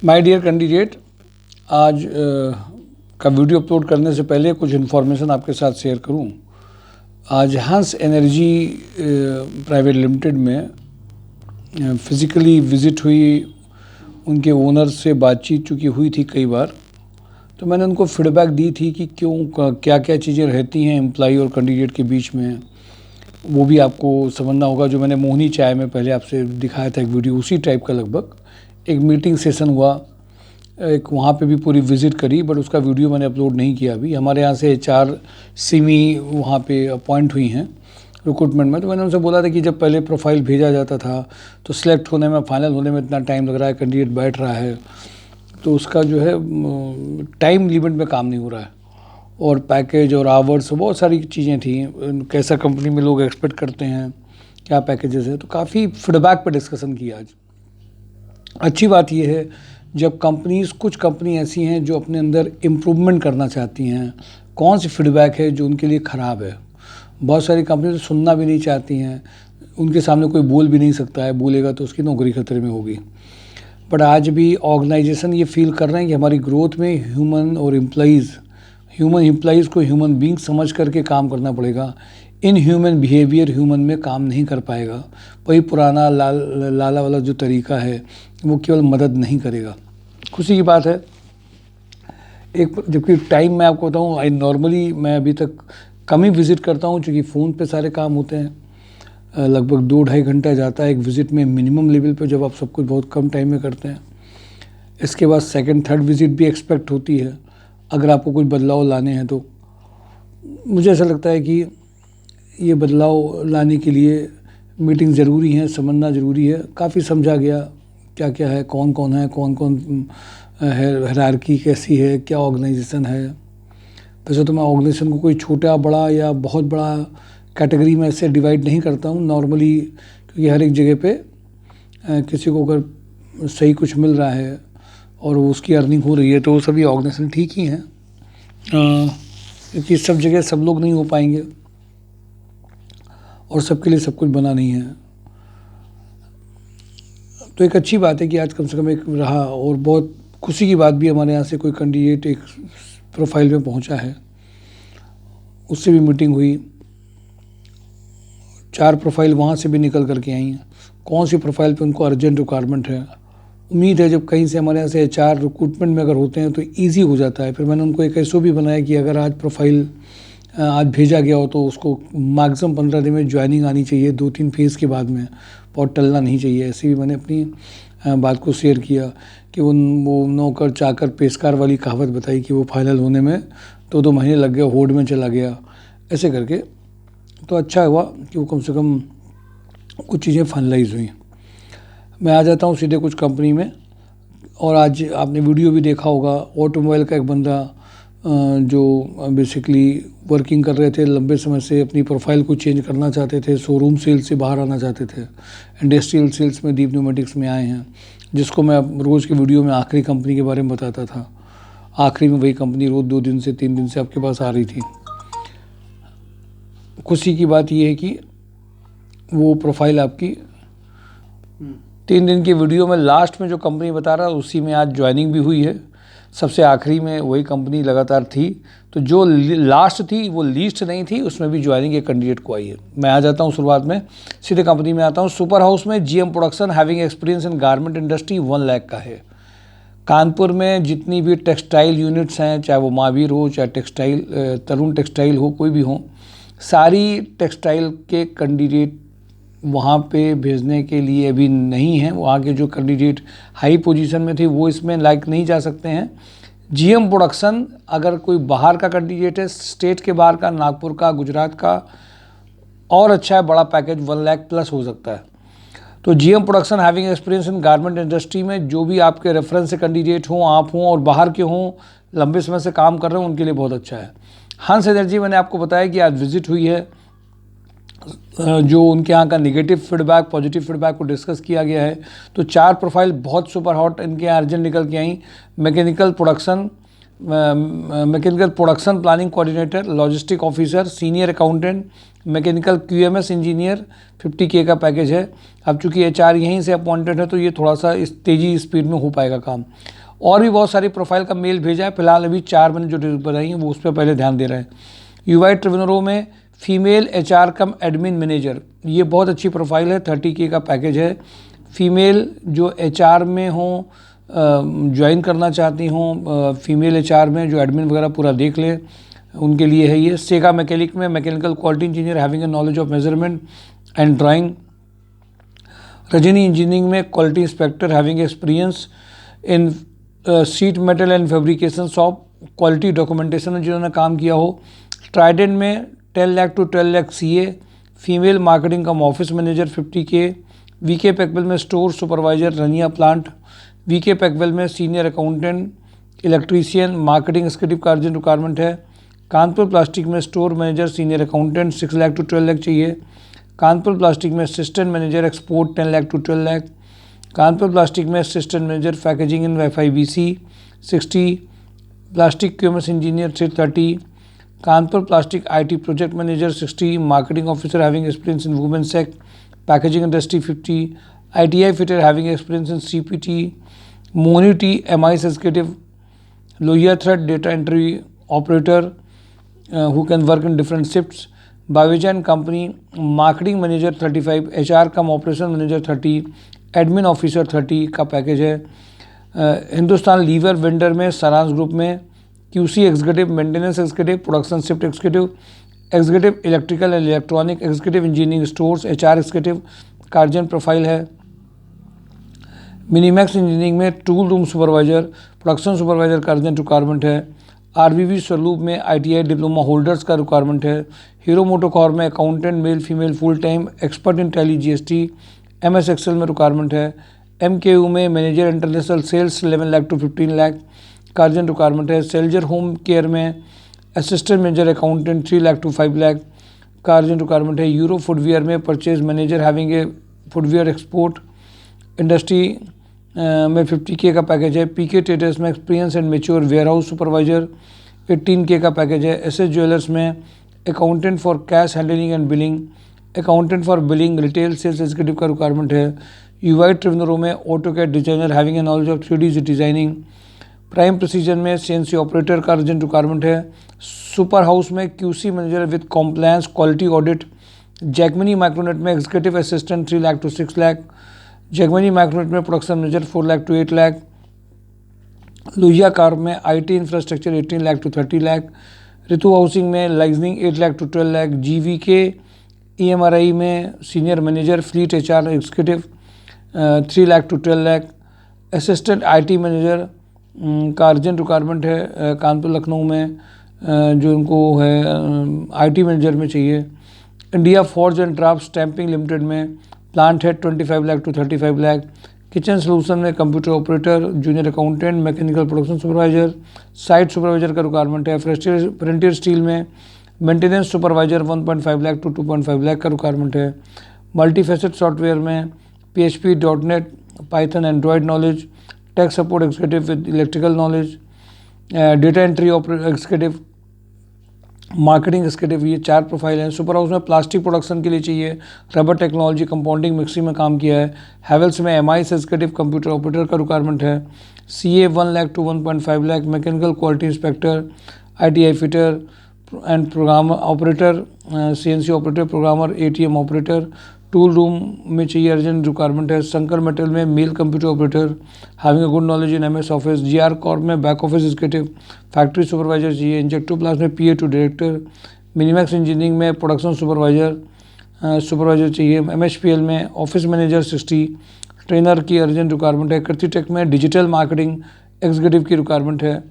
My dear candidate, आज का video upload करने से पहले कुछ इन्फॉर्मेशन आपके साथ शेयर करूं। आज हंस एनर्जी प्राइवेट लिमिटेड में फिज़िकली विज़िट हुई, उनके ओनर से बातचीत चूँकि हुई थी कई बार, तो मैंने उनको फीडबैक दी थी कि क्यों क्या क्या चीज़ें रहती हैं एम्प्लॉई और कैंडिडेट के बीच में। वो भी आपको समझना होगा। जो मैंने मोहनी चाय में पहले आपसे दिखाया था एक वीडियो, उसी टाइप का लगभग एक मीटिंग सेशन हुआ, एक वहाँ पे भी पूरी विज़िट करी, बट उसका वीडियो मैंने अपलोड नहीं किया अभी। हमारे यहाँ से 4 सिमी वहाँ पे अपॉइंट हुई हैं रिक्रूटमेंट में। तो मैंने उनसे बोला था कि जब पहले प्रोफाइल भेजा जाता था तो सिलेक्ट होने में, फाइनल होने में इतना टाइम लग रहा है, कैंडिडेट बैठ रहा है, तो उसका जो है टाइम लिमिट में काम नहीं हो रहा है। और पैकेज और आवर्स, बहुत सारी चीज़ें थी, कैसा कंपनी में लोग एक्सपेक्ट करते हैं, क्या पैकेजेस है। तो काफ़ी फीडबैक पर डिस्कशन किया आज। अच्छी बात यह है जब कुछ कंपनी ऐसी हैं जो अपने अंदर इम्प्रूवमेंट करना चाहती हैं, कौन सी फीडबैक है जो उनके लिए ख़राब है। बहुत सारी कंपनी तो सुनना भी नहीं चाहती हैं, उनके सामने कोई बोल भी नहीं सकता है, बोलेगा तो उसकी नौकरी खतरे में होगी। बट आज भी ऑर्गेनाइजेशन ये फील कर रहे हैं कि हमारी ग्रोथ में ह्यूमन एम्प्लॉइज़ को ह्यूमन बींग समझ करके काम करना पड़ेगा। इन ह्यूमन बिहेवियर ह्यूमन में काम नहीं कर पाएगा। वही पुराना लाला वाला जो तरीका है वो केवल मदद नहीं करेगा। खुशी की बात है, जबकि टाइम मैं आपको बताऊँ, नॉर्मली मैं अभी तक कम ही विज़िट करता हूँ, क्योंकि फ़ोन पे सारे काम होते हैं। लगभग 2-2.5 घंटा जाता है एक विज़िट में मिनिमम लेवल पे, जब आप सब कुछ बहुत कम टाइम में करते हैं। इसके बाद सेकंड थर्ड विज़िट भी एक्सपेक्ट होती है अगर आपको कुछ बदलाव लाने हैं। तो मुझे ऐसा लगता है कि ये बदलाव लाने के लिए मीटिंग ज़रूरी है, समझना ज़रूरी है। काफ़ी समझा गया क्या क्या है, कौन कौन है, कौन कौन हायरार्की कैसी है, क्या ऑर्गेनाइजेशन है। वैसे तो मैं ऑर्गेनाइजेशन को कोई छोटा बड़ा या बहुत बड़ा कैटेगरी में ऐसे डिवाइड नहीं करता हूँ नॉर्मली, क्योंकि हर एक जगह पे किसी को अगर सही कुछ मिल रहा है और उसकी अर्निंग हो रही है तो वो सभी ऑर्गेनाइजेशन ठीक ही हैं, क्योंकि सब जगह सब लोग नहीं हो पाएंगे और सबके लिए सब कुछ बना नहीं है। तो एक अच्छी बात है कि आज कम से कम एक रहा। और बहुत खुशी की बात भी, हमारे यहाँ से कोई कैंडिडेट एक प्रोफाइल में पहुँचा है, उससे भी मीटिंग हुई। 4 प्रोफाइल वहाँ से भी निकल करके आई हैं। कौन सी प्रोफाइल पे उनको अर्जेंट रिक्वायरमेंट है। उम्मीद है जब कहीं से हमारे यहाँ से HR रिक्रूटमेंट में अगर होते हैं तो ईजी हो जाता है। फिर मैंने उनको एक ऐसा भी बनाया कि अगर आज प्रोफाइल आज भेजा गया हो तो उसको मैक्सिमम 15 दिन में ज्वाइनिंग आनी चाहिए, 2-3 फेज़ के बाद में, और टलना नहीं चाहिए। ऐसे भी मैंने अपनी बात को शेयर किया कि वो नौकर चाकर पेशकार वाली कहावत बताई कि वो फाइनल होने में 2-2 महीने लग गए, होड़ में चला गया, ऐसे करके। तो अच्छा हुआ कि वो कम से कम कुछ चीज़ें फाइनलाइज हुई। मैं आ जाता हूँ सीधे कुछ कंपनी में। और आज आपने वीडियो भी देखा होगा, ऑटोमोबाइल का एक बंदा जो बेसिकली वर्किंग कर रहे थे, लंबे समय से अपनी प्रोफाइल को चेंज करना चाहते थे, शोरूम सेल्स से बाहर आना चाहते थे, इंडस्ट्रियल सेल्स में दीप न्यूमेटिक्स में आए हैं, जिसको मैं रोज़ की वीडियो में आखिरी कंपनी के बारे में बताता था। आखिरी में वही कंपनी रोज़ 2 दिन से 3 दिन से आपके पास आ रही थी। खुशी की बात यह है कि वो प्रोफाइल आपकी 3 दिन की वीडियो में लास्ट में जो कंपनी बता रहा है उसी में आज ज्वाइनिंग भी हुई है। सबसे आखिरी में वही कंपनी लगातार थी, तो जो लास्ट थी वो लीस्ट नहीं थी, उसमें भी ज्वाइनिंग एक कैंडिडेट को आई है। मैं आ जाता हूँ शुरुआत में, सीधे कंपनी में आता हूँ। सुपर हाउस में GM प्रोडक्शन हैविंग एक्सपीरियंस इन गारमेंट इंडस्ट्री 1 लाख का है। कानपुर में जितनी भी टेक्सटाइल यूनिट्स हैं, चाहे वो महावीर हो, चाहे टेक्सटाइल तरुण टेक्सटाइल हो, कोई भी हो, सारी टेक्सटाइल के कैंडिडेट वहाँ पे भेजने के लिए अभी नहीं हैं। वहाँ के जो कैंडिडेट हाई पोजीशन में थे वो इसमें लाइक नहीं जा सकते हैं। GM प्रोडक्शन, अगर कोई बाहर का कैंडिडेट है, स्टेट के बाहर का, नागपुर का, गुजरात का, और अच्छा है, बड़ा पैकेज 1 लाख प्लस हो सकता है। तो GM प्रोडक्शन हैविंग एक्सपीरियंस इन गारमेंट इंडस्ट्री में जो भी आपके रेफरेंस से कैंडिडेट हों, आप हों और बाहर के हों, लंबे समय से काम कर रहे हैं, उनके लिए बहुत अच्छा है। हंस एनर्जी, मैंने आपको बताया कि आज विजिट हुई है। जो उनके यहाँ का नेगेटिव फीडबैक, पॉजिटिव फीडबैक को डिस्कस किया गया है। तो 4 प्रोफाइल बहुत सुपर हॉट इनके यहाँ अर्जेंट निकल के आई। Mechanical production planning coordinator, logistic officer, senior accountant, mechanical QMS engineer 50K का पैकेज है। अब चूंकि HR यहीं से अपॉइंटेड है तो ये थोड़ा सा इस तेज़ी स्पीड में हो पाएगा काम। और भी बहुत सारी प्रोफाइल का मेल भेजा है, फिलहाल अभी 4 मैंने जो बताई हैं वो उस पर पहले ध्यान दे रहे हैं। UI ट्रिवेनरो में फीमेल HR कम एडमिन मैनेजर, ये बहुत अच्छी प्रोफाइल है, 30K का पैकेज है। फीमेल जो HR में हों, ज्वाइन करना चाहती हों, फीमेल HR में जो एडमिन वगैरह पूरा देख लें, उनके लिए है ये। सेगा मैकेनिक में mechanical quality engineer having a knowledge of measurement and drawing. Rajni engineering में quality inspector having experience in sheet metal and fabrication shop, quality documentation में जिन्होंने काम किया हो। ट्राइडेंट में 10 lakh to 12 lakh CA, female marketing cum office manager 50K। VK Packwell में store supervisor Rania plant. VK Packwell में senior accountant electrician marketing executive का urgent requirement है। कानपुर प्लास्टिक में store manager senior accountant 6 lakh to 12 lakh चाहिए। कानपुर प्लास्टिक में assistant manager export 10 lakh to 12 lakh. Kanpur plastic में assistant manager packaging in FIBC 60। Plastic QMS engineer 30। Kanpur plastic IT project manager 60। Marketing officer having experience in woven sack packaging industry 50। ITI fitter having experience in CPT, Money MIS executive, Lohiya thread data entry operator who can work in different shifts. Bavijan company marketing manager 35, HR come operation manager 30, admin officer 30 का package है। Hindustan liver vendor में सारांश group में QC executive, maintenance executive, production shift executive, executive electrical and electronic, executive engineering stores, HR executive का urgent profile है। Minimax engineering में tool room supervisor, production supervisor का urgent requirement है। RVV Swaroop में ITI diploma holders का requirement है। हीरो मोटोकॉर्प में accountant male female full time expert in Tally GST MS Excel में रिक्वायरमेंट है। MKU में manager international sales 11 lakh to 15 lakh का अर्जेंट रिक्वायरमेंट है। सेल्जर होम केयर में assistant manager accountant 3 lakh to 5 lakh का अर्जेंट रिक्वायरमेंट है। यूरो फुटवियर में purchase manager having a footwear export industry में 50K का पैकेज है। PK ट्रेडर्स में experience and mature warehouse supervisor 18K का पैकेज है। SS ज्वेलर्स में accountant for cash handling and billing, accountant for billing retail sales executive का requirement है। UI ट्रिवेनरो में AutoCAD designer having a knowledge of 3D designing. Prime precision में CNC operator का urgent requirement है। Super house में QC manager with compliance quality audit. Jackmoney micronet में executive assistant 3 lakh to 6 lakh. Jackmoney micronet में production manager 4 lakh to 8 lakh. Lohia corp में IT infrastructure 18 lakh to 30 lakh. Ritu housing में liaisoning 8 lakh to 12 lakh. GVK EMRI में senior manager fleet HR executive 3 lakh to 12 lakh. Assistant IT manager का urgent requirement है कानपुर लखनऊ में, जो उनको है IT मैनेजर में चाहिए। India forge and draft stamping limited में प्लांट है 25 lakh to 35 lakh. Kitchen solution में computer operator, junior accountant, mechanical production supervisor, site supervisor का रिक्वायरमेंट है। फ्रंटियर स्टील में maintenance supervisor 1.5 lakh to 2.5 lakh का रिक्वायरमेंट है। मल्टीफेसेट सॉफ्टवेयर में PHP, .NET, Python, Android knowledge, tech support executive with electrical knowledge, data entry executive, marketing executive, ये 4 profile हैं। Super house में plastic production के लिए चाहिए, रबर टेक्नोलॉजी, कंपाउंडिंग, मिक्सिंग में काम किया है। हैवेल्स में MIS एग्जीक्यूटिव कंप्यूटर ऑपरेटर का रिक्वायरमेंट है। CA 1 lakh to 1.5 lakh. Mechanical quality inspector, ITI fitter and program operator, CNC operator, programmer, ATM operator. Tool room में चाहिए अर्जेंट रिक्वायरमेंट है। शंकर मेटल में male computer operator having a good knowledge in MS office. GR corp में back office executive, factory supervisor चाहिए। इंजेक्टिव प्लास में PA to director. Minimax engineering में प्रोडक्शन सुपरवाइजर चाहिए। MHPL में ऑफिस मैनेजर 60, ट्रेनर की अर्जेंट रिक्वायरमेंट है। कृतिटेक में डिजिटल मार्केटिंग एग्जीक्यूटिव की रिक्वायरमेंट है,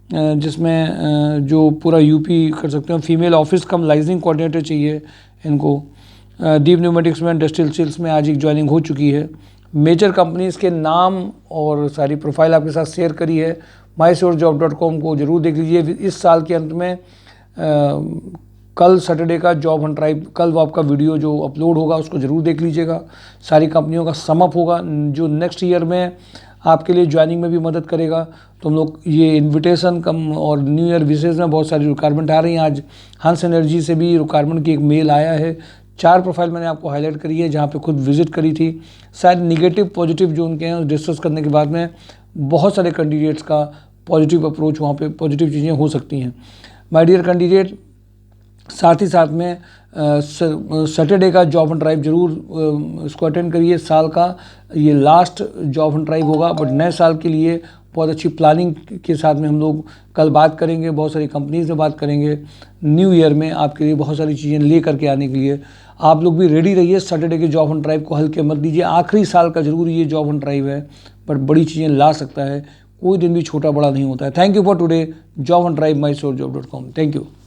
जिसमें जो पूरा UP कर सकते हैं। फीमेल ऑफिस कम लाइजनिंग कोऑर्डिनेटर चाहिए इनको। दीप न्यूमेटिक्स में इंडस्ट्रियल सेल्स में आज एक ज्वाइनिंग हो चुकी है। मेजर कंपनीज़ के नाम और सारी प्रोफाइल आपके साथ शेयर करी है। mysurejob.com को जरूर देख लीजिए। इस साल के अंत में कल सैटरडे का जॉब हंट ड्राइव, कल वो आपका वीडियो जो अपलोड होगा उसको ज़रूर देख लीजिएगा। सारी कंपनियों का समअप होगा जो नेक्स्ट ईयर में आपके लिए ज्वाइनिंग में भी मदद करेगा। तो हम लोग ये इनविटेशन कम और न्यू ईयर विशेष में बहुत सारी रिक्वायरमेंट आ रही हैं। आज हंस एनर्जी से भी रिक्वायरमेंट की एक मेल आया है। 4 प्रोफाइल मैंने आपको हाईलाइट करी है जहाँ पे खुद विजिट करी थी। शायद निगेटिव पॉजिटिव जो उनके हैं डिस्कस करने के बाद में बहुत सारे कैंडिडेट्स का पॉजिटिव अप्रोच, वहाँ पे पॉजिटिव चीज़ें हो सकती हैं। माय डियर कैंडिडेट, साथ ही साथ में सैटरडे का जॉब एंड ड्राइव जरूर इसको अटेंड करिए। साल का ये लास्ट जॉब एंड ड्राइव होगा, बट नए साल के लिए बहुत अच्छी प्लानिंग के साथ में हम लोग कल बात करेंगे, बहुत सारी कंपनीज में बात करेंगे। न्यू ईयर में आपके लिए बहुत सारी चीज़ें ले करके आने के लिए आप लोग भी रेडी रहिए। सैटरडे के जॉब एंड ड्राइव को हल्के मत दीजिए। आखिरी साल का जरूर ये जॉब एंड ड्राइव है, बट बड़ी चीज़ें ला सकता है। कोई दिन भी छोटा बड़ा नहीं होता है। Thank you for today. Job and drive mysurejobs.com। Thank you.